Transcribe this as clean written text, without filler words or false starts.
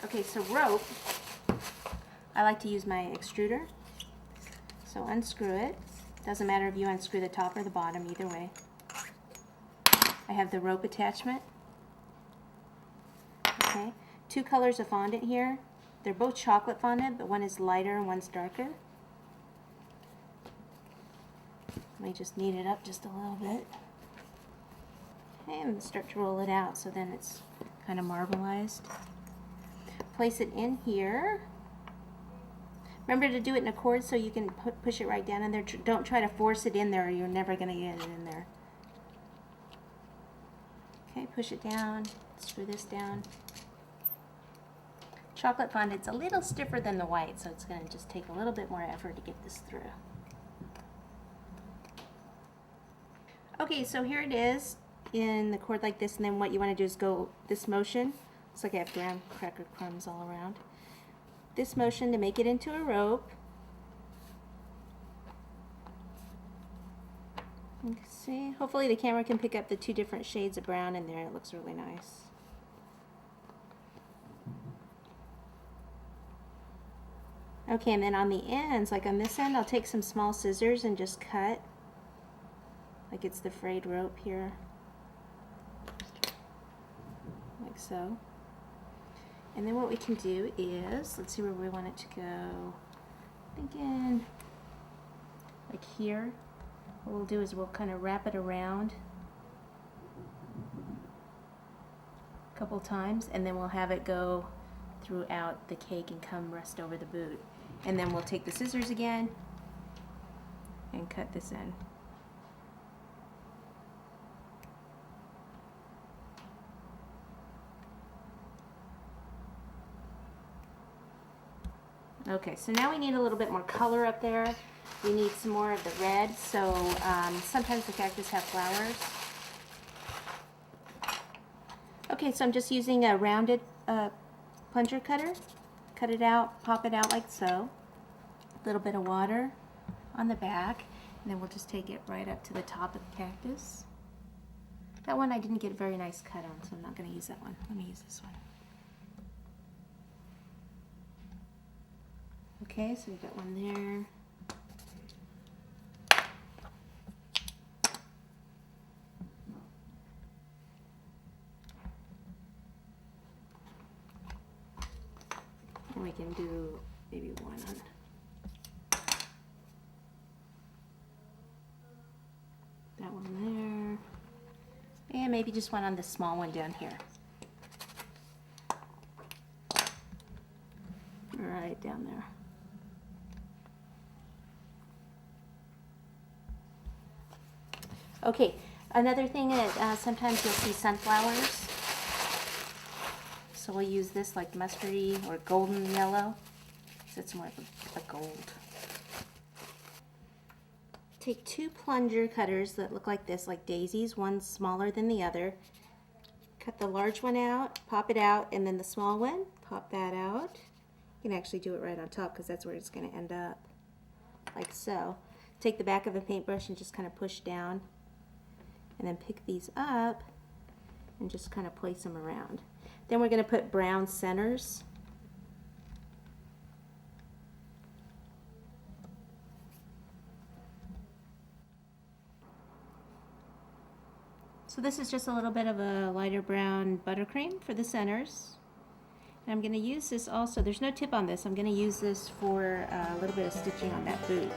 Okay, so rope, I like to use my extruder. So unscrew it. Doesn't matter if you unscrew the top or the bottom, either way. I have the rope attachment. Okay, 2 colors of fondant here. They're both chocolate fondant, but one is lighter and one's darker. Let me just knead it up just a little bit. And start to roll it out so then it's kind of marbleized. Place it in here. Remember to do it in a cord so you can push it right down in there. Don't try to force it in there or you're never going to get it in there. Okay, push it down, screw this down. Chocolate fondant's a little stiffer than the white, so it's going to just take a little bit more effort to get this through. Okay, so here it is in the cord like this, and then what you want to do is go this motion. Looks like I have graham cracker crumbs all around. This motion to make it into a rope. You can see, hopefully the camera can pick up the 2 different shades of brown in there. It looks really nice. Okay, and then on the ends, like on this end, I'll take some small scissors and just cut like it's the frayed rope here, like so. And then what we can do is, let's see where we want it to go. Thinking like here. What we'll do is we'll kind of wrap it around a couple times, and then we'll have it go throughout the cake and come rest over the boot. And then we'll take the scissors again and cut this in. Okay, so now we need a little bit more color up there. We need some more of the red, so sometimes the cactus have flowers. Okay, so I'm just using a rounded plunger cutter. Cut it out, pop it out like so. A little bit of water on the back, and then we'll just take it right up to the top of the cactus. That one I didn't get a very nice cut on, so I'm not going to use that one. Let me use this one. Okay, so we've got one there. And we can do maybe one on that one there. And maybe just one on the small one down here. Right down there. Okay, another thing that sometimes you'll see sunflowers. So we'll use this like mustardy or golden yellow. So it's more of a gold. Take 2 plunger cutters that look like this, like daisies, one smaller than the other. Cut the large one out, pop it out, and then the small one, pop that out. You can actually do it right on top because that's where it's going to end up, like so. Take the back of a paintbrush and just kind of push down. And then pick these up and just kind of place them around. Then we're going to put brown centers. So this is just a little bit of a lighter brown buttercream for the centers. And I'm going to use this also, there's no tip on this, I'm going to use this for a little bit of stitching on that boot.